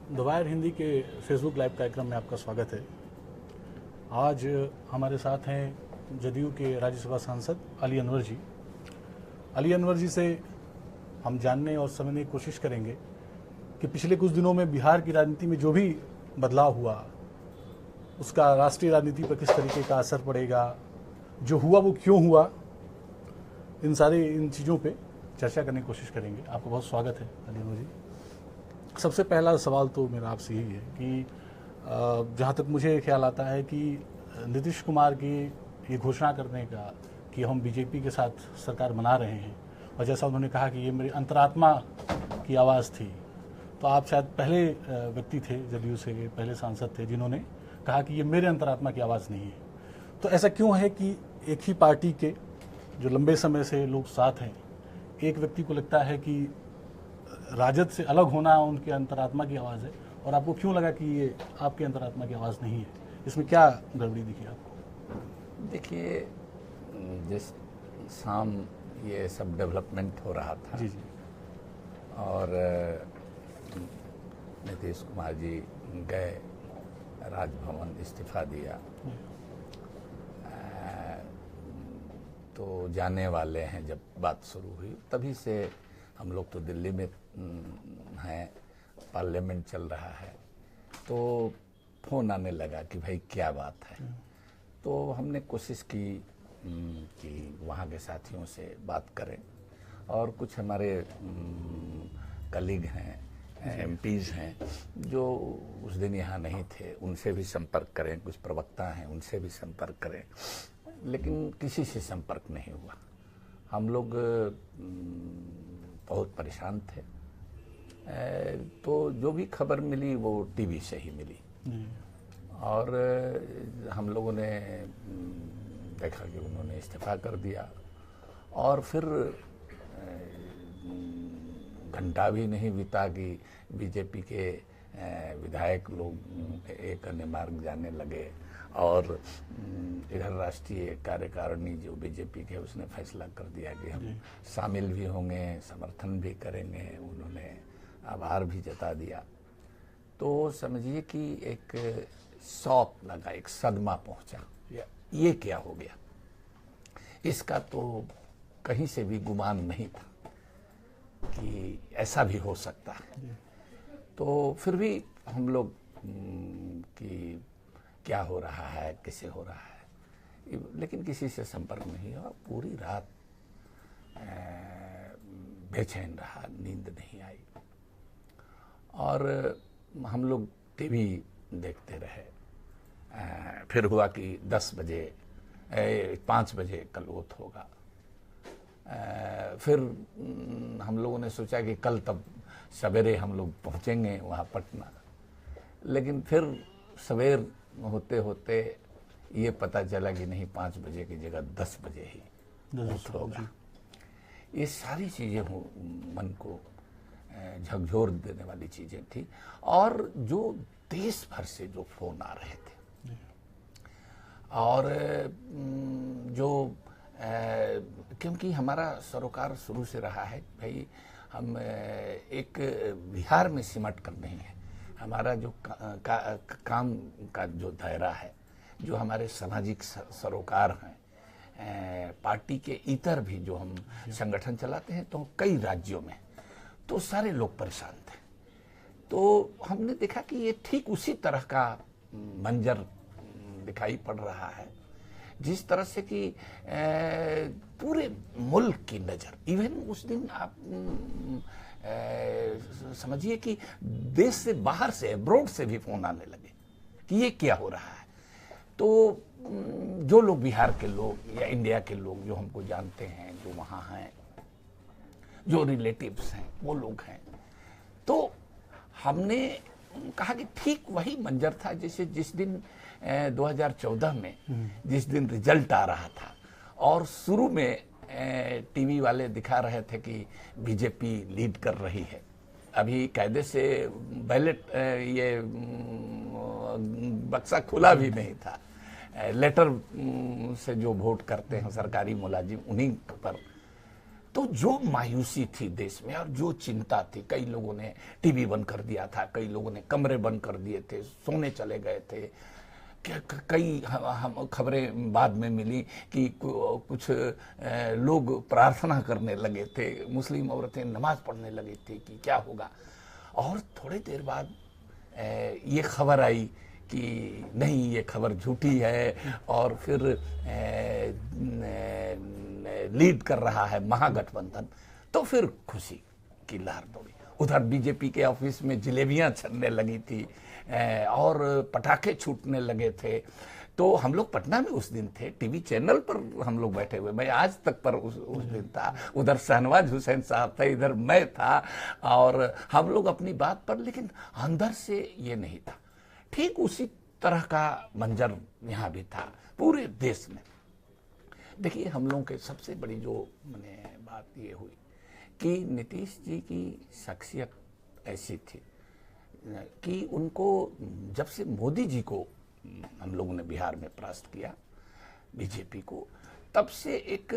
The wire Hindi के Facebook live कार्यक्रम में आपका स्वागत है। आज हमारे साथ हैं जदयू के राज्यसभा सांसद अली अनवर जी। अली अनवर जी से हम जानने और समझने की कोशिश करेंगे कि पिछले कुछ दिनों में बिहार की राजनीति में जो भी बदलाव हुआ उसका राष्ट्रीय राजनीति पर किस तरीके का असर पड़ेगा, जो हुआ वो क्यों हुआ, इन चीज़ों पे चर्चा करने की कोशिश करेंगे। आपका बहुत स्वागत है अली अनवर जी। सबसे पहला सवाल तो मेरा आपसे यही है कि जहाँ तक मुझे ख्याल आता है कि नीतीश कुमार की ये घोषणा करने का कि हम बीजेपी के साथ सरकार बना रहे हैं, और जैसा उन्होंने कहा कि ये मेरी अंतरात्मा की आवाज़ थी, तो आप शायद पहले व्यक्ति थे, जदयू से पहले सांसद थे जिन्होंने कहा कि ये मेरे अंतरात्मा की आवाज़ नहीं है। तो ऐसा क्यों है कि एक ही पार्टी के जो लंबे समय से लोग साथ हैं, एक व्यक्ति को लगता है कि राजद से अलग होना उनके अंतरात्मा की आवाज़ है, और आपको क्यों लगा कि ये आपके अंतरात्मा की आवाज़ नहीं है? इसमें क्या गड़बड़ी दिखी आपको? देखिए, जिस शाम ये सब डेवलपमेंट हो रहा था जी जी, और नीतीश कुमार जी गए राजभवन, इस्तीफा दिया, तो जाने वाले हैं जब बात शुरू हुई, तभी से हम लोग तो दिल्ली में हैं, पार्लियामेंट चल रहा है, तो फ़ोन आने लगा कि भाई क्या बात है। तो हमने कोशिश की कि वहाँ के साथियों से बात करें, और कुछ हमारे कलीग हैं, एमपीज़ हैं जो उस दिन यहाँ नहीं थे, उनसे भी संपर्क करें, कुछ प्रवक्ता हैं उनसे भी संपर्क करें, लेकिन किसी से संपर्क नहीं हुआ। हम लोग बहुत परेशान थे। तो जो भी खबर मिली वो टीवी से ही मिली, और हम लोगों ने देखा कि उन्होंने इस्तीफा कर दिया, और फिर घंटा भी नहीं बीता कि बीजेपी के विधायक लोग एक अन्य मार्ग जाने लगे, और इधर राष्ट्रीय कार्यकारिणी जो बीजेपी के उसने फैसला कर दिया कि हम शामिल भी होंगे, समर्थन भी करेंगे, उन्होंने आभार भी जता दिया। तो समझिए कि एक शॉक लगा, एक सदमा पहुंचा, ये क्या हो गया, इसका तो कहीं से भी गुमान नहीं था कि ऐसा भी हो सकता है। तो फिर भी हम लोग कि क्या हो रहा है, कैसे हो रहा है, लेकिन किसी से संपर्क नहीं हुआ। पूरी रात बेचैन रहा, नींद नहीं आई, और हम लोग टीवी देखते रहे। फिर हुआ कि 10 बजे 5 बजे कल वोट होगा। फिर हम लोगों ने सोचा कि कल तब सवेरे हम लोग पहुंचेंगे वहाँ पटना, लेकिन फिर सवेर होते होते ये पता चला कि नहीं, 5 बजे की जगह 10 बजे ही वोट होगा। ये सारी चीज़ें मन को झकझोर देने वाली चीज़ें थी, और जो देश भर से जो फोन आ रहे थे, और जो क्योंकि हमारा सरोकार शुरू से रहा है भाई, हम एक बिहार में सिमट कर नहीं है। हमारा जो काम का जो दायरा है, जो हमारे सामाजिक सरोकार हैं, पार्टी के इतर भी जो हम संगठन चलाते हैं, तो कई राज्यों में तो सारे लोग परेशान थे। तो हमने देखा कि ये ठीक उसी तरह का मंजर दिखाई पड़ रहा है जिस तरह से कि पूरे मुल्क की नज़र, इवन उस दिन आप समझिए कि देश से बाहर से, अब्रॉड से भी फोन आने लगे कि ये क्या हो रहा है। तो जो लोग बिहार के लोग या इंडिया के लोग जो हमको जानते हैं, जो वहाँ हैं, जो रिलेटिव्स हैं, वो लोग हैं, तो हमने कहा कि ठीक वही मंजर था जैसे जिस दिन 2014 में जिस दिन रिजल्ट आ रहा था, और शुरू में टीवी वाले दिखा रहे थे कि बीजेपी लीड कर रही है। अभी कायदे से बैलेट ये बक्सा खुला भी नहीं था, लेटर से जो वोट करते हैं सरकारी मुलाजिम, उन्हीं पर तो जो मायूसी थी देश में और जो चिंता थी, कई लोगों ने टीवी बंद कर दिया था, कई लोगों ने कमरे बंद कर दिए थे, सोने चले गए थे। कई हम खबरें बाद में मिली कि कुछ लोग प्रार्थना करने लगे थे, मुस्लिम औरतें नमाज पढ़ने लगी थी कि क्या होगा। और थोड़ी देर बाद ये खबर आई कि नहीं, ये खबर झूठी है और फिर लीड कर रहा है महागठबंधन। तो फिर खुशी की लहर दौड़ी। उधर बीजेपी के ऑफिस में जलेबियां छनने लगी थी और पटाखे छूटने लगे थे। तो हम लोग पटना में उस दिन थे, टीवी चैनल पर हम लोग बैठे हुए, मैं आज तक पर उस दिन था। उधर शहनवाज हुसैन साहब थे, इधर मैं था और हम लोग अपनी बात पर, लेकिन अंदर से ये नहीं था। ठीक उसी तरह का मंजर यहाँ भी था पूरे देश में। देखिए, हम लोगों के सबसे बड़ी जो मैंने बात ये हुई कि नीतीश जी की शख्सियत ऐसी थी कि उनको जब से मोदी जी को हम लोगों ने बिहार में परास्त किया, बीजेपी को, तब से एक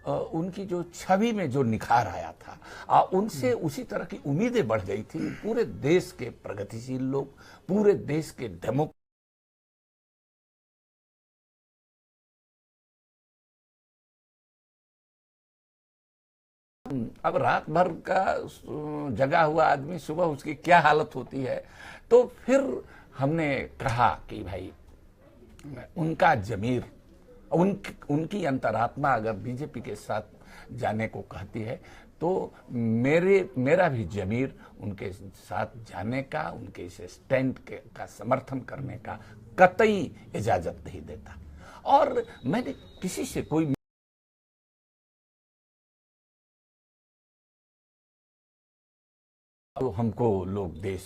उनकी जो छवि में जो निखार आया था, उनसे उसी तरह की उम्मीदें बढ़ गई थी। पूरे देश के प्रगतिशील लोग, पूरे देश के अब रात भर का जगा हुआ आदमी सुबह उसकी क्या हालत होती है। तो फिर हमने कहा कि भाई उनका जमीर, उनकी अंतरात्मा अगर बीजेपी के साथ जाने को कहती है तो मेरा भी जमीर उनके साथ जाने का, उनके इस स्टैंड का समर्थन करने का कतई इजाजत नहीं देता। और मैंने किसी से कोई तो हमको लोग देश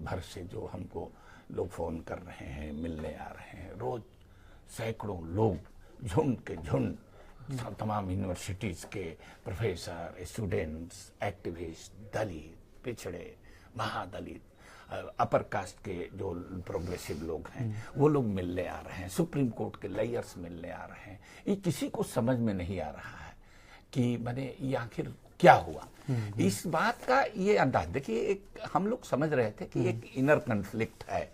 भर से जो हमको लोग फोन कर रहे हैं, मिलने आ रहे हैं, रोज सैकड़ों लोग झुंड के झुंड, तमाम यूनिवर्सिटीज के प्रोफेसर, स्टूडेंट्स, एक्टिविस्ट, दलित, पिछड़े, महादलित, अपर कास्ट के जो प्रोग्रेसिव लोग हैं वो लोग मिलने आ रहे हैं, सुप्रीम कोर्ट के लॉयर्स मिलने आ रहे हैं। ये किसी को समझ में नहीं आ रहा है कि मैंने ये आखिर क्या हुआ। इस बात का ये अंदाज देखिए, एक हम लोग समझ रहे थे कि एक इनर कन्फ्लिक्ट है,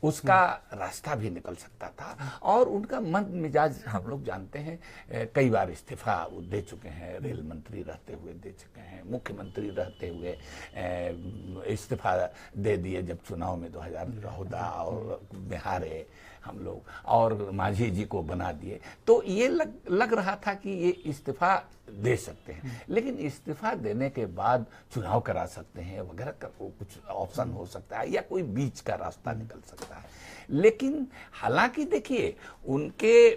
उसका रास्ता भी निकल सकता था। और उनका मन मिजाज हम लोग जानते हैं, कई बार इस्तीफा वो दे चुके हैं, रेल मंत्री रहते हुए दे चुके हैं, मुख्यमंत्री रहते हुए इस्तीफा दे दिए जब चुनाव में 2014 और बिहारे हम लोग, और मांझी जी को बना दिए। तो ये लग रहा था कि ये इस्तीफा दे सकते हैं, लेकिन इस्तीफा देने के बाद चुनाव करा सकते हैं वगैरह का कुछ ऑप्शन हो सकता है, या कोई बीच का रास्ता निकल सकता है। लेकिन हालांकि देखिए, उनके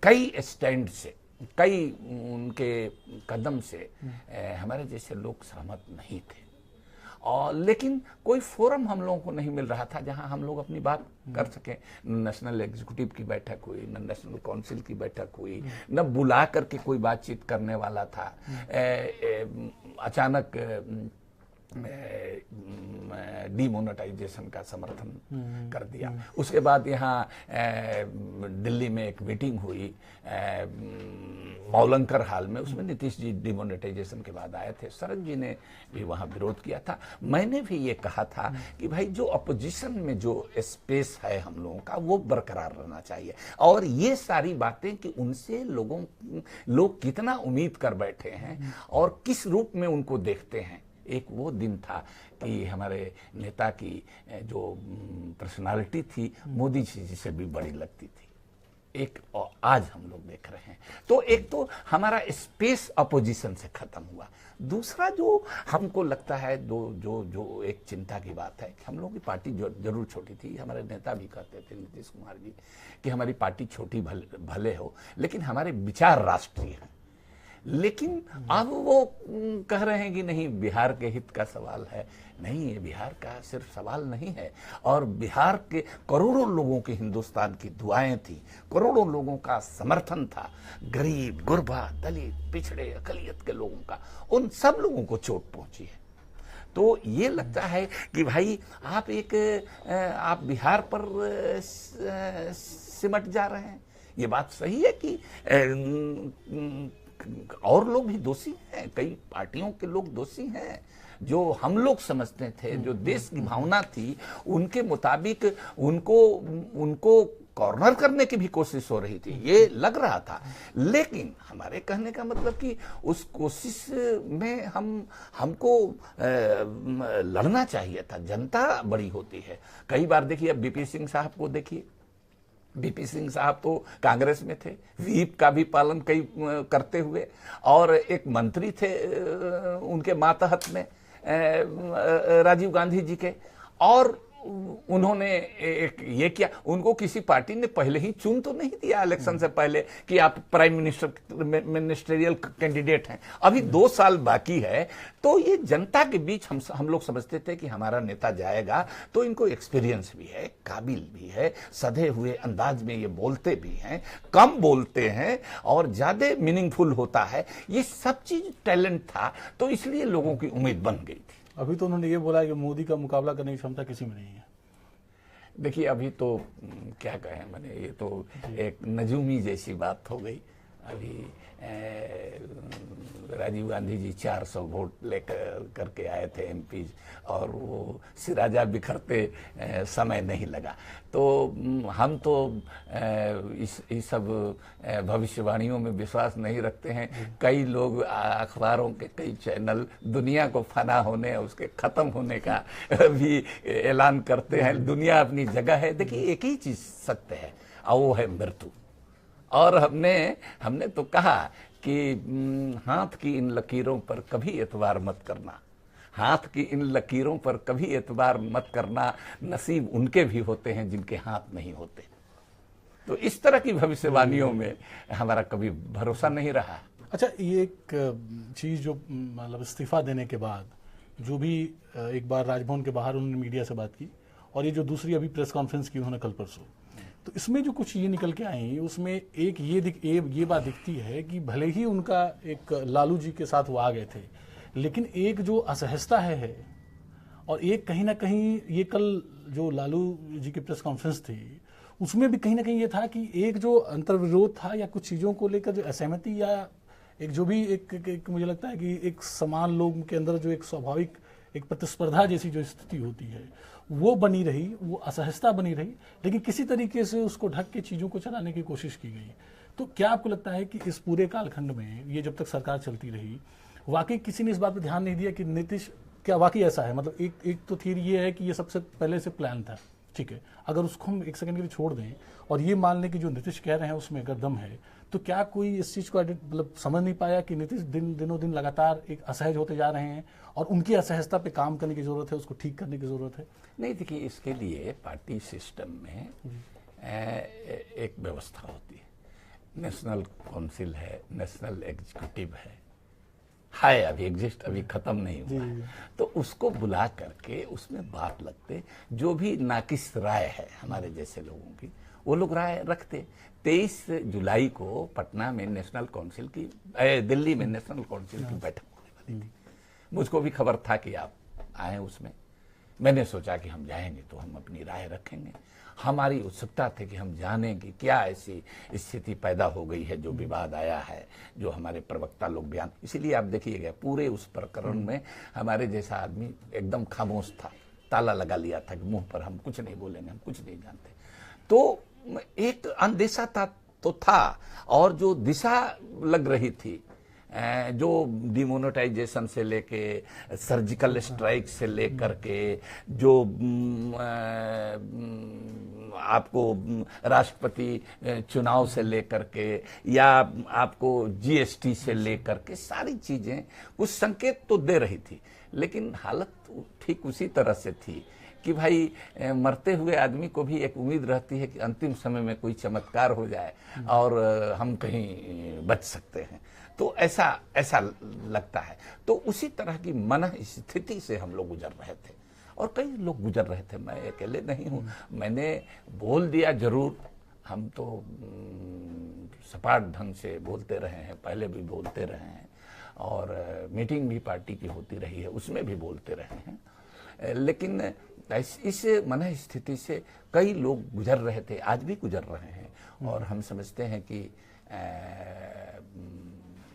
कई स्टैंड से, कई उनके कदम से हमारे जैसे लोग सहमत नहीं थे। और लेकिन कोई फोरम हम लोगों को नहीं मिल रहा था जहां हम लोग अपनी बात कर सकें। नेशनल एग्जीक्यूटिव की बैठक हुई, न नेशनल काउंसिल की बैठक हुई, न बुला करके कोई बातचीत करने वाला था। अचानक डीमोनेटाइजेशन का समर्थन कर दिया। उसके बाद यहाँ दिल्ली में एक मीटिंग हुई मौलंकर हाल में, उसमें नीतीश जी डीमोनेटाइजेशन के बाद आए थे, शरद जी ने भी वहाँ विरोध किया था। मैंने भी ये कहा था कि भाई जो अपोजिशन में जो स्पेस है हम लोगों का, वो बरकरार रहना चाहिए। और ये सारी बातें कि उनसे लोग कितना उम्मीद कर बैठे हैं और किस रूप में उनको देखते हैं। एक वो दिन था कि हमारे नेता की जो पर्सनालिटी थी मोदी जी से भी बड़ी लगती थी, एक और आज हम लोग देख रहे हैं। तो एक तो हमारा स्पेस अपोजिशन से खत्म हुआ। दूसरा जो हमको लगता है जो एक चिंता की बात है कि हम लोगों की पार्टी जरूर छोटी थी। हमारे नेता भी कहते थे, नीतीश कुमार जी, कि हमारी पार्टी छोटी भले हो लेकिन हमारे विचार राष्ट्रीय हैं। लेकिन अब वो कह रहे हैं कि नहीं, बिहार के हित का सवाल है। नहीं, ये बिहार का सिर्फ सवाल नहीं है, और बिहार के करोड़ों लोगों की हिंदुस्तान की दुआएं थी, करोड़ों लोगों का समर्थन था, गरीब, गुरबा, दलित, पिछड़े, अकलियत के लोगों का, उन सब लोगों को चोट पहुंची है। तो ये लगता है कि भाई आप बिहार पर सिमट जा रहे हैं। ये बात सही है कि और लोग भी दोषी हैं, कई पार्टियों के लोग दोषी हैं। जो हम लोग समझते थे, जो देश की भावना थी, उनके मुताबिक उनको कॉर्नर करने की भी कोशिश हो रही थी, ये लग रहा था। लेकिन हमारे कहने का मतलब कि उस कोशिश में हमको लड़ना चाहिए था। जनता बड़ी होती है। कई बार देखिए, अब बीपी सिंह साहब को देखिए, बीपी सिंह साहब तो कांग्रेस में थे, व्हीप का भी पालन कई करते हुए, और एक मंत्री थे उनके मातहत में राजीव गांधी जी के, और उन्होंने एक ये किया, उनको किसी पार्टी ने पहले ही चुन तो नहीं दिया इलेक्शन से पहले कि आप प्राइम मिनिस्टरियल कैंडिडेट हैं। अभी 2 साल बाकी है, तो ये जनता के बीच हम लोग समझते थे कि हमारा नेता जाएगा तो इनको एक्सपीरियंस भी है, काबिल भी है, सधे हुए अंदाज में ये बोलते भी हैं, कम बोलते हैं और ज्यादा मीनिंगफुल होता है। ये सब चीज टैलेंट था, तो इसलिए लोगों की उम्मीद बन गई थी। अभी तो उन्होंने ये बोला कि मोदी का मुकाबला करने की क्षमता किसी में नहीं है। देखिए, अभी तो क्या कहें, मैंने ये तो एक नजूमी जैसी बात हो गई। अभी राजीव गांधी जी 400 वोट लेकर करके आए थे एमपी, और वो सिराजा बिखरते समय नहीं लगा। तो हम तो इस सब भविष्यवाणियों में विश्वास नहीं रखते हैं। कई लोग अखबारों के कई चैनल दुनिया को फना होने, उसके खत्म होने का भी ऐलान करते हैं। दुनिया अपनी जगह है। देखिए, एक ही चीज सत्य है, और वो है मृत्यु। और हमने तो कहा कि हाथ की इन लकीरों पर कभी एतबार मत करना, हाथ की इन लकीरों पर कभी एतबार मत करना, नसीब उनके भी होते हैं जिनके हाथ नहीं होते। तो इस तरह की भविष्यवाणियों में हमारा कभी भरोसा नहीं रहा। अच्छा, ये एक चीज जो मतलब इस्तीफा देने के बाद जो भी एक बार राजभवन के बाहर उन्होंने मीडिया से बात की, और ये जो दूसरी अभी प्रेस कॉन्फ्रेंस की उन्होंने कल परसों, तो इसमें जो कुछ ये निकल के आई, उसमें एक ये बात दिखती है कि भले ही उनका एक लालू जी के साथ वो आ गए थे, लेकिन एक जो असहजता है और एक कहीं ना कहीं ये कल जो लालू जी की प्रेस कॉन्फ्रेंस थी, उसमें भी कहीं ना कहीं ये था कि एक जो अंतर्विरोध था या कुछ चीज़ों को लेकर जो असहमति, या एक जो भी एक मुझे लगता है कि एक समान लोगों के अंदर जो एक स्वाभाविक एक प्रतिस्पर्धा जैसी जो स्थिति होती है, वो बनी रही, वो असहजता बनी रही, लेकिन किसी तरीके से उसको ढक के चीज़ों को चलाने की कोशिश की गई। तो क्या आपको लगता है कि इस पूरे कालखंड में, ये जब तक सरकार चलती रही, वाकई किसी ने इस बात पर ध्यान नहीं दिया कि नीतीश, क्या वाकई ऐसा है? मतलब एक तो थियरी ये है कि ये सबसे पहले से प्लान था, ठीक है, अगर उसको हम एक सेकंड के लिए छोड़ दें और ये मान लें कि जो नीतीश कह रहे हैं उसमें अगर दम है, तो क्या कोई इस चीज़ को मतलब समझ नहीं पाया कि नीतीश दिनों दिन लगातार एक असहज होते जा रहे हैं और उनकी असहजता पे काम करने की जरूरत है, उसको ठीक करने की जरूरत है? नहीं, देखिए, इसके लिए पार्टी सिस्टम में एक व्यवस्था होती है। नेशनल काउंसिल है, नेशनल एग्जीक्यूटिव है, अभी एग्जिस्ट, अभी खत्म नहीं हुआ। तो उसको बुला करके उसमें बात लगते, जो भी नाकिस राय है हमारे जैसे लोगों की, वो लोग राय रखते। 23 जुलाई को पटना में नेशनल काउंसिल की, दिल्ली में नेशनल काउंसिल की बैठक होने वाली थी। मुझको भी खबर था कि आप आए उसमें। मैंने सोचा कि हम जाएंगे तो हम अपनी राय रखेंगे। हमारी उत्सुकता थी कि हम जानें कि क्या ऐसी स्थिति पैदा हो गई है, जो विवाद आया है, जो हमारे प्रवक्ता लोग बयान। इसीलिए आप देखिएगा, पूरे उस प्रकरण में हमारे जैसा आदमी एकदम खामोश था, ताला लगा लिया था कि मुंह पर हम कुछ नहीं बोलेंगे, हम कुछ नहीं जानते। तो एक अंदेशा तो था, और जो दिशा लग रही थी, जो डिमोनेटाइजेशन से लेके सर्जिकल स्ट्राइक से लेकर के, जो आपको राष्ट्रपति चुनाव से लेकर के, या आपको जीएसटी से लेकर के, सारी चीजें कुछ संकेत तो दे रही थी, लेकिन हालत ठीक उसी तरह से थी कि भाई मरते हुए आदमी को भी एक उम्मीद रहती है कि अंतिम समय में कोई चमत्कार हो जाए और हम कहीं बच सकते हैं। तो ऐसा लगता है। तो उसी तरह की मन स्थिति से हम लोग गुजर रहे थे, और कई लोग गुजर रहे थे, मैं अकेले नहीं हूँ। मैंने बोल दिया जरूर, हम तो सपाट ढंग से बोलते रहे हैं, पहले भी बोलते रहे हैं, और मीटिंग भी पार्टी की होती रही है, उसमें भी बोलते रहे हैं। लेकिन इस मन स्थिति से कई लोग गुजर रहे थे, आज भी गुजर रहे हैं, और हम समझते हैं कि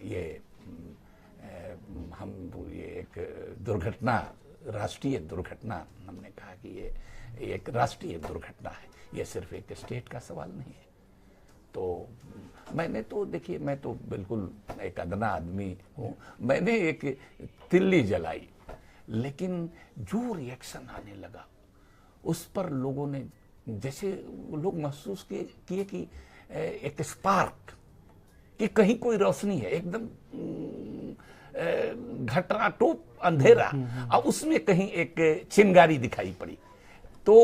ये हम ये एक दुर्घटना, राष्ट्रीय दुर्घटना, हमने कहा कि ये एक राष्ट्रीय दुर्घटना है, ये सिर्फ एक स्टेट का सवाल नहीं है। तो मैंने तो देखिए, मैं तो बिल्कुल एक अदना आदमी हूँ, मैंने एक तिल्ली जलाई, लेकिन जो रिएक्शन आने लगा उस पर लोगों ने, जैसे लोग महसूस किए कि एक स्पार्क, कि कहीं कोई रोशनी है, एकदम घटाटोप अंधेरा, और उसमें कहीं एक चिंगारी दिखाई पड़ी, तो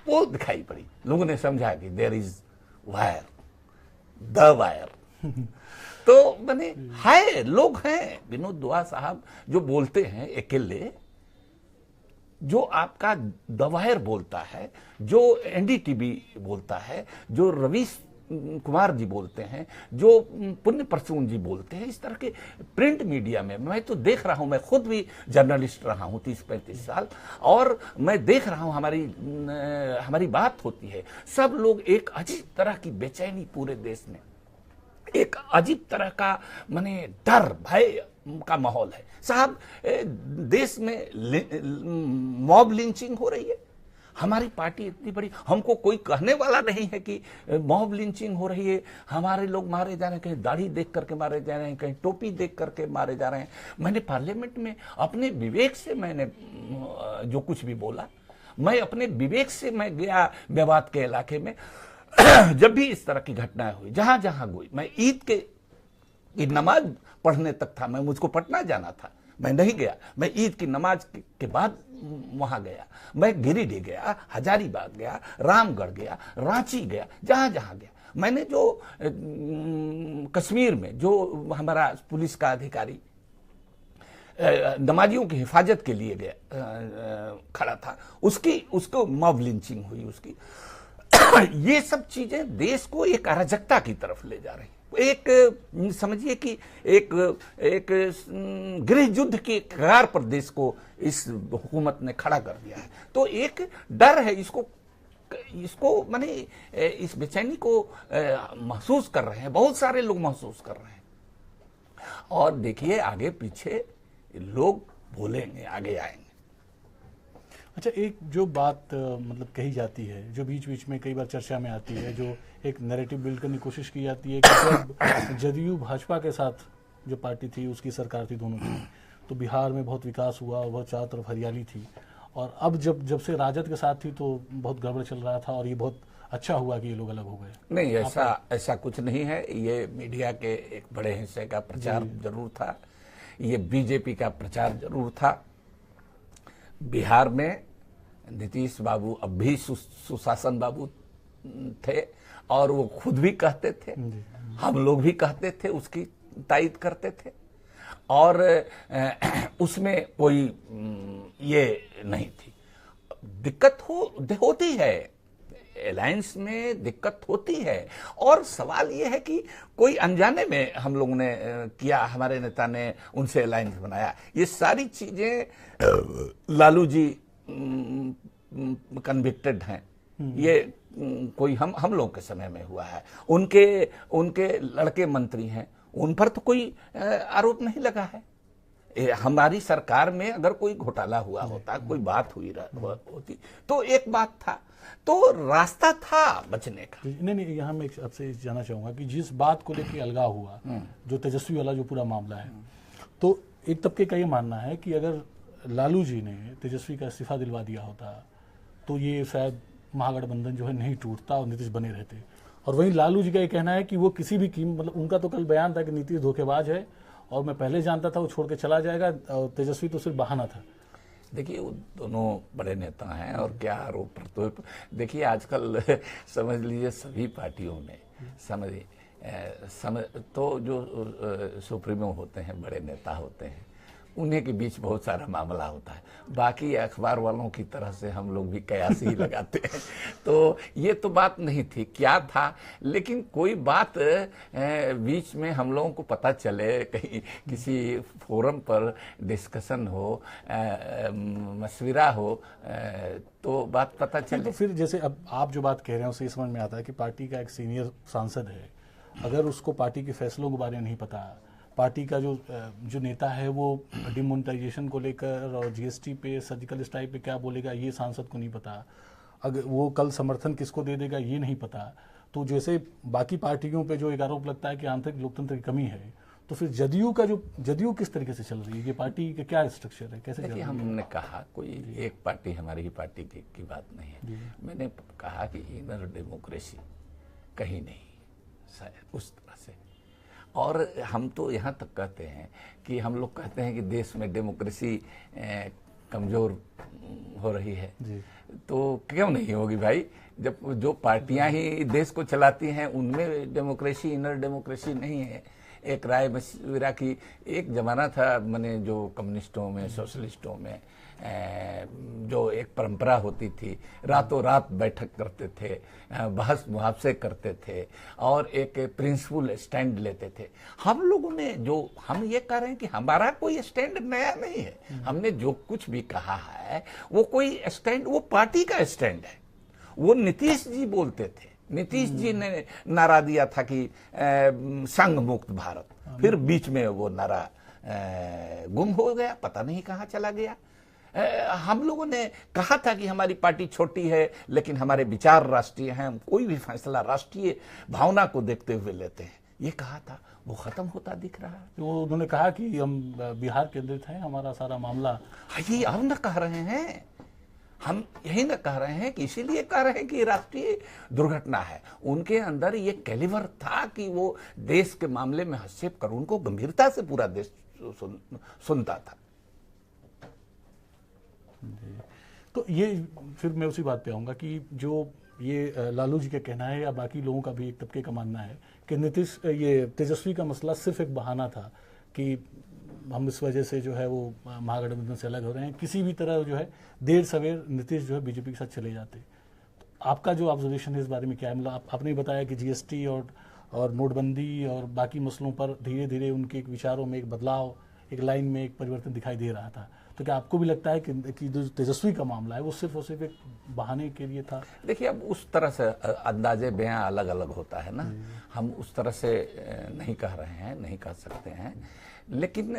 वो दिखाई पड़ी, लोगों ने समझा कि there is wire, the wire. तो मैंने है, लोग हैं, विनोद दुआ साहब जो बोलते हैं अकेले, जो आपका द वायर बोलता है, जो एनडीटीवी बोलता है, जो रवीश कुमार जी बोलते हैं, जो पुण्य प्रसून जी बोलते हैं, इस तरह के प्रिंट मीडिया में मैं तो देख रहा हूं, मैं खुद भी जर्नलिस्ट रहा हूं 30-35 साल, और मैं देख रहा हूं हमारी बात होती है, सब लोग एक अजीब तरह की बेचैनी, पूरे देश में एक अजीब तरह का माने डर भय का माहौल है साहब। देश में मॉब लिंचिंग हो रही है, हमारी पार्टी इतनी बड़ी, हमको कोई कहने वाला नहीं है कि मॉब लिंचिंग हो रही है, हमारे लोग मारे जा रहे हैं, कहीं दाढ़ी देख करके मारे जा रहे हैं, कहीं टोपी देख करके मारे जा रहे हैं। मैंने पार्लियामेंट में अपने विवेक से मैंने जो कुछ भी बोला, मैं अपने विवेक से मैं गया मेवात के इलाके में, जब भी इस तरह की घटनाएं हुई, जहां जहां हुई, मैं ईद की नमाज पढ़ने तक था, मैं मुझको पटना जाना था, मैं नहीं गया, मैं ईद की नमाज के बाद वहां गया, मैं गिरिडीह गया, हजारीबाग गया, रामगढ़ गया, रांची गया, जहां जहां गया। मैंने जो कश्मीर में जो हमारा पुलिस का अधिकारी नमाजियों की हिफाजत के लिए गया खड़ा था, उसको मॉब लिंचिंग हुई उसकी। ये सब चीजें देश को एक अराजकता की तरफ ले जा रही हैं, एक समझिए कि एक गृह युद्ध के कगार पर देश को इस हुकूमत ने खड़ा कर दिया है। तो एक डर है, इसको माने इस बेचैनी को महसूस कर रहे हैं, बहुत सारे लोग महसूस कर रहे हैं, और देखिए आगे पीछे लोग बोलेंगे, आगे आएंगे। अच्छा, एक जो बात मतलब कही जाती है, जो बीच बीच में कई बार चर्चा में आती है, जो एक नैरेटिव बिल्ड करने की कोशिश की जाती है कि जब जदयू भाजपा के साथ जो पार्टी थी, उसकी सरकार थी दोनों की, तो बिहार में बहुत विकास हुआ और बहुत चारों तरफ हरियाली थी, और अब जब से राजद के साथ थी तो बहुत गड़बड़ चल रहा था, और ये बहुत अच्छा हुआ कि ये लोग अलग हो गए। नहीं, ऐसा कुछ नहीं है, ये मीडिया के एक बड़े हिस्से का प्रचार जरूर था, ये बीजेपी का प्रचार जरूर था। बिहार में नीतीश बाबू अब भी सुशासन बाबू थे, और वो खुद भी कहते थे, हम लोग भी कहते थे, उसकी तायद करते थे, और उसमें कोई ये नहीं थी। दिक्कत होती है, अलायंस में दिक्कत होती है, और सवाल ये है कि कोई अनजाने में हम लोगों ने किया, हमारे नेता ने उनसे अलायंस बनाया। ये सारी चीजें लालू जी कन्विक्टेड हैं, ये कोई हम लोग के समय में हुआ है, उनके लड़के मंत्री हैं, उन पर तो कोई आरोप नहीं लगा है। हमारी सरकार में अगर कोई घोटाला हुआ होता, कोई बात होती तो एक बात था, तो रास्ता था बचने का। नहीं, यहाँ मैं आपसे जानना चाहूंगा कि जिस बात को लेकर अलगाव हुआ, जो तेजस्वी वाला जो पूरा मामला है, तो एक तबके का ये मानना है कि अगर लालू जी ने तेजस्वी का इस्तीफा दिलवा दिया होता तो ये शायद महागठबंधन जो है नहीं टूटता और नीतीश बने रहते। और वहीं लालू जी का ये कहना है कि वो किसी भी मतलब उनका तो कल बयान था कि नीतीश धोखेबाज है, और मैं पहले जानता था वो छोड़ के चला जाएगा, और तेजस्वी तो सिर्फ बहाना था। देखिए, वो दोनों बड़े नेता हैं, और क्या आरोप प्रत्यारोप। देखिए, आजकल समझ लीजिए सभी पार्टियों में समझ तो जो सुप्रीमो होते हैं, बड़े नेता होते हैं, उन्हीं के बीच बहुत सारा मामला होता है। बाकी अखबार वालों की तरह से हम लोग भी कयास ही लगाते हैं। तो ये तो बात नहीं थी, क्या था, लेकिन कोई बात बीच में हम लोगों को पता चले, कहीं किसी फोरम पर डिस्कशन हो, मशविरा हो, तो बात पता चले। तो फिर जैसे अब आप जो बात कह रहे हैं उससे समझ में आता है कि पार्टी का एक सीनियर सांसद है, अगर उसको पार्टी के फैसलों के बारे में नहीं पता, पार्टी का जो नेता है वो डिमोनेटाइजेशन को लेकर और जीएसटी पे, सर्जिकल स्ट्राइक पे क्या बोलेगा ये सांसद को नहीं पता, अगर वो कल समर्थन किसको दे देगा ये नहीं पता, तो जैसे बाकी पार्टियों पे जो एक आरोप लगता है कि आंतरिक लोकतंत्र की कमी है, तो फिर जदयू किस तरीके से चल रही है, ये पार्टी का क्या स्ट्रक्चर है, कैसे चल रही है? हमने कहा कोई एक पार्टी हमारी ही पार्टी की बात नहीं है। मैंने कहा कि इनर डेमोक्रेसी कहीं नहीं शायद उस तरह से। और हम तो यहाँ तक कहते हैं कि हम लोग कहते हैं कि देश में डेमोक्रेसी कमजोर हो रही है, तो क्यों नहीं होगी भाई? जब जो पार्टियां ही देश को चलाती हैं उनमें डेमोक्रेसी, इनर डेमोक्रेसी नहीं है। एक राय मशविरा की एक जमाना था, मैंने जो कम्युनिस्टों में, सोशलिस्टों में जो एक परंपरा होती थी, रातों रात बैठक करते थे, बहस मुहावसे करते थे और एक प्रिंसिपल स्टैंड लेते थे। हम लोगों ने हम ये कह रहे हैं कि हमारा कोई स्टैंड नया नहीं है। हमने जो कुछ भी कहा है वो कोई स्टैंड, वो पार्टी का स्टैंड है। वो नीतीश जी बोलते थे, नीतीश जी ने नारा दिया था कि संघ मुक्त भारत, फिर बीच में वो नारा गुम हो गया, पता नहीं कहाँ चला गया। हम लोगों ने कहा था कि हमारी पार्टी छोटी है लेकिन हमारे विचार राष्ट्रीय हैं, हम कोई भी फैसला राष्ट्रीय भावना को देखते हुए लेते हैं, ये कहा था। वो खत्म होता दिख रहा है। तो उन्होंने कहा कि हम बिहार केंद्रित हैं, हमारा सारा मामला। ये अब न कह रहे हैं, हम यही न कह रहे हैं कि इसीलिए कह रहे हैं कि राष्ट्रीय दुर्घटना है। उनके अंदर ये कैलिबर था कि वो देश के मामले में हस्तक्षेप कर, उनको गंभीरता से पूरा देश सुनता था। तो ये फिर मैं उसी बात पे आऊंगा कि जो ये लालू जी का कहना है या बाकी लोगों का भी एक तबके का मानना है कि ये तेजस्वी का मसला सिर्फ एक बहाना था कि हम इस वजह से जो है वो महागठबंधन से अलग हो रहे हैं, किसी भी तरह जो है देर सवेर नीतीश जो है बीजेपी के साथ चले जाते। तो आपका जो ऑब्जर्वेशन है इस बारे में क्या है? मतलब आपने बताया कि जीएसटी और नोटबंदी और बाकी मसलों पर धीरे धीरे उनके विचारों में एक बदलाव, एक लाइन में एक परिवर्तन दिखाई दे रहा था। तो क्या आपको भी लगता है कि जो तेजस्वी का मामला है वो सिर्फ और सिर्फ एक बहाने के लिए था? देखिए, अब उस तरह से अंदाजे बयां अलग अलग होता है ना, हम उस तरह से नहीं कह रहे हैं, नहीं कह सकते हैं, लेकिन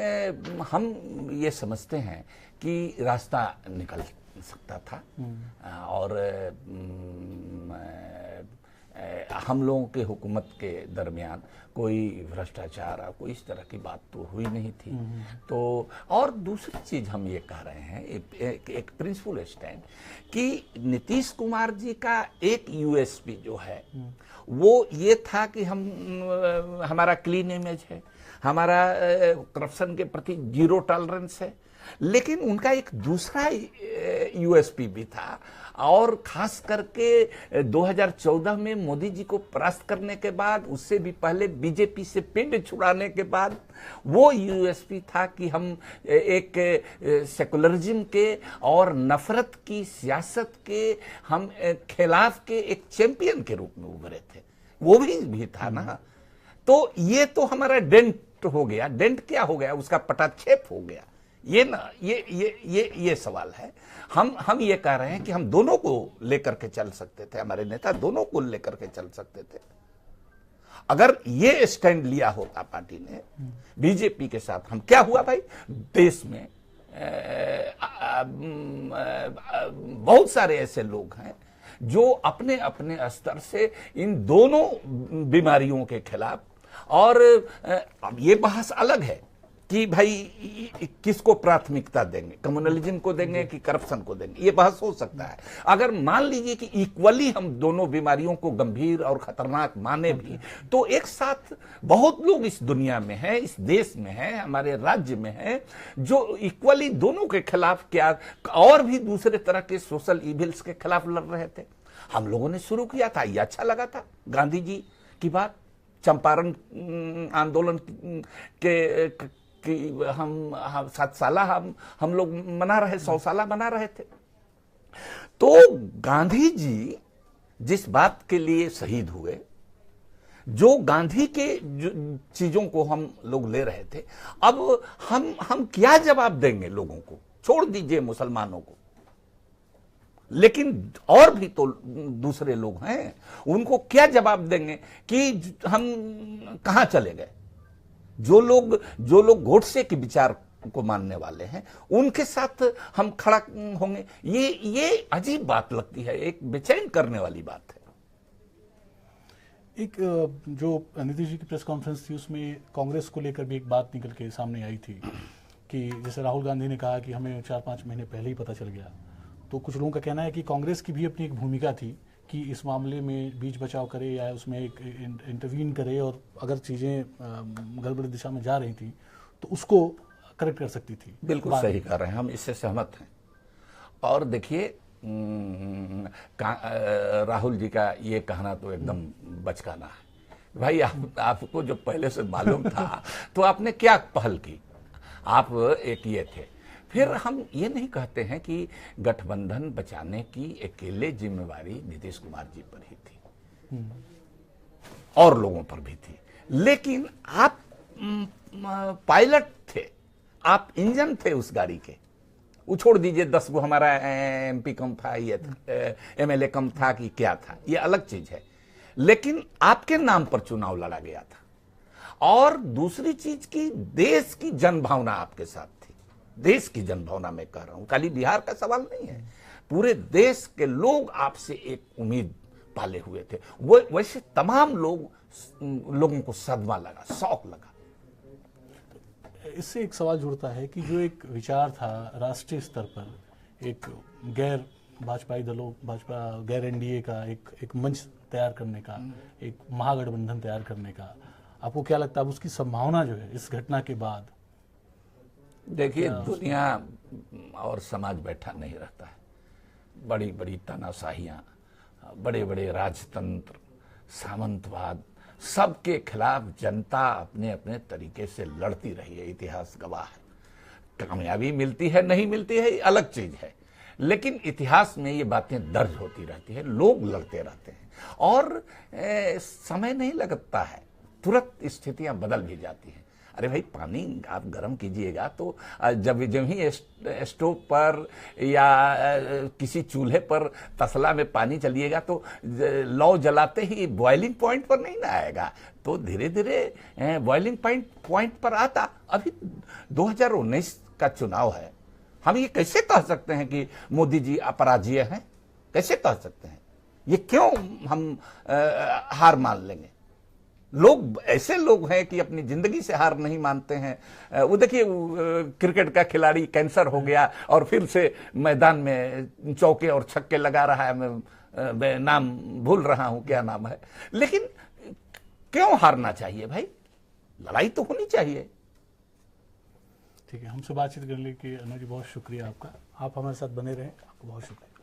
हम ये समझते हैं कि रास्ता निकल सकता था और हम लोगों के हुकूमत के दरमियान कोई भ्रष्टाचार और कोई इस तरह की बात तो हुई नहीं थी। तो और दूसरी चीज हम ये कह रहे हैं, एक प्रिंसिपल स्टैंड कि नीतीश कुमार जी का एक यूएसपी जो है वो ये था कि हमारा क्लीन इमेज है, हमारा करप्शन के प्रति जीरो टॉलरेंस है। लेकिन उनका एक दूसरा यूएसपी भी था, और खास करके 2014 में मोदी जी को परास्त करने के बाद, उससे भी पहले बीजेपी से पिंड छुड़ाने के बाद, वो यूएसपी था कि हम एक सेकुलरिज्म के और नफरत की सियासत के हम खिलाफ के एक चैंपियन के रूप में उभरे थे। वो भी था ना। तो ये तो हमारा डेंट हो गया। डेंट क्या हो गया? उसका पटाक्षेप हो गया। ये ना ये सवाल है। हम ये कह रहे हैं कि हम दोनों को लेकर के चल सकते थे, हमारे नेता दोनों को लेकर के चल सकते थे। अगर ये स्टैंड लिया होता पार्टी ने बीजेपी के साथ, हम क्या हुआ भाई, देश में बहुत सारे ऐसे लोग हैं जो अपने अपने स्तर से इन दोनों बीमारियों के खिलाफ, और अब ये बहस अलग है कि भाई किसको प्राथमिकता देंगे, कम्युनलिज्म को देंगे कि करप्शन को देंगे, ये बहस हो सकता है। अगर मान लीजिए कि इक्वली हम दोनों बीमारियों को गंभीर और खतरनाक माने भी, तो एक साथ बहुत लोग इस दुनिया में हैं, इस देश में हैं, हमारे राज्य में हैं, जो इक्वली दोनों के खिलाफ क्या और भी दूसरे तरह के सोशल इविल्स के खिलाफ लड़ रहे थे। हम लोगों ने शुरू किया था, ये अच्छा लगा था गांधी जी की बात, चंपारण आंदोलन कि हम 7 साल हम लोग मना रहे, 100 साल मना रहे थे। तो गांधी जी जिस बात के लिए शहीद हुए, जो गांधी के चीजों को हम लोग ले रहे थे, अब हम क्या जवाब देंगे लोगों को? छोड़ दीजिए मुसलमानों को, लेकिन और भी तो दूसरे लोग हैं, उनको क्या जवाब देंगे कि हम कहां चले गए? जो लोग गोडसे के विचार को मानने वाले हैं, उनके साथ हम खड़ा होंगे। ये अजीब बात लगती है, एक बेचैन करने वाली बात है। एक जो नीतीश जी की प्रेस कॉन्फ्रेंस थी उसमें कांग्रेस को लेकर भी एक बात निकल के सामने आई थी कि जैसे राहुल गांधी ने कहा कि हमें 4-5 महीने पहले ही पता चल गया, तो कुछ लोगों का कहना है कि कांग्रेस की भी अपनी एक भूमिका थी कि इस मामले में बीच बचाव करे या उसमें एक इंटरवीन करे, और अगर चीज़ें गड़बड़ दिशा में जा रही थी तो उसको करेक्ट कर सकती थी। बिल्कुल सही कह रहे हैं, हम इससे सहमत हैं। और देखिए राहुल जी का ये कहना तो एकदम बचकाना है। भाई आपको जो पहले से मालूम था तो आपने क्या पहल की? आप एक ये थे। फिर हम ये नहीं कहते हैं कि गठबंधन बचाने की अकेले जिम्मेवारी नीतीश कुमार जी पर ही थी, और लोगों पर भी थी, लेकिन आप पायलट थे, आप इंजन थे उस गाड़ी के। वो छोड़ दीजिए 10 गो हमारा एमपी कम था, ये एमएलए कम था कि क्या था, ये अलग चीज है, लेकिन आपके नाम पर चुनाव लड़ा गया था। और दूसरी चीज की देश की जनभावना आपके साथ थी। देश की जनभावना मैं कह रहा हूं, खाली बिहार का सवाल नहीं है, पूरे देश के लोग आपसे एक उम्मीद पाले हुए थे। वो वैसे तमाम लोगों को सदमा लगा, शौक लगा। इससे एक सवाल जुड़ता है कि जो एक विचार था राष्ट्रीय स्तर पर, एक गैर भाजपाई दलों, भाजपा गैर एनडीए का एक मंच तैयार करने का, एक महागठबंधन तैयार करने का, आपको क्या लगता है उसकी संभावना जो है इस घटना के बाद? देखिए, दुनिया और समाज बैठा नहीं रहता है। बड़ी बड़ी तानाशाहियां, बड़े बड़े राजतंत्र, सामंतवाद, सबके खिलाफ जनता अपने अपने तरीके से लड़ती रही है, इतिहास गवाह है। कामयाबी मिलती है नहीं मिलती है अलग चीज है, लेकिन इतिहास में ये बातें दर्ज होती रहती है, लोग लड़ते रहते हैं और समय नहीं लगता है, तुरंत स्थितियां बदल भी जाती हैं। अरे भाई, पानी आप गर्म कीजिएगा तो जब ही स्टोव पर या किसी चूल्हे पर तसला में पानी चलिएगा तो लौ जलाते ही बॉइलिंग पॉइंट पर नहीं ना आएगा, तो धीरे धीरे बॉइलिंग पॉइंट पर आता। अभी 2019 का चुनाव है, हम ये कैसे कह सकते हैं कि मोदी जी अपराजेय हैं? कैसे कह सकते हैं? ये क्यों हम हार मान लेंगे? लोग ऐसे लोग हैं कि अपनी जिंदगी से हार नहीं मानते हैं। वो देखिए, क्रिकेट का खिलाड़ी कैंसर हो गया और फिर से मैदान में चौके और छक्के लगा रहा है, मैं नाम भूल रहा हूं क्या नाम है, लेकिन क्यों हारना चाहिए भाई? लड़ाई तो होनी चाहिए। ठीक है, हमसे बातचीत करने के लिए अनुज जी बहुत शुक्रिया आपका। आप हमारे साथ बने रहें, आपको बहुत शुक्रिया।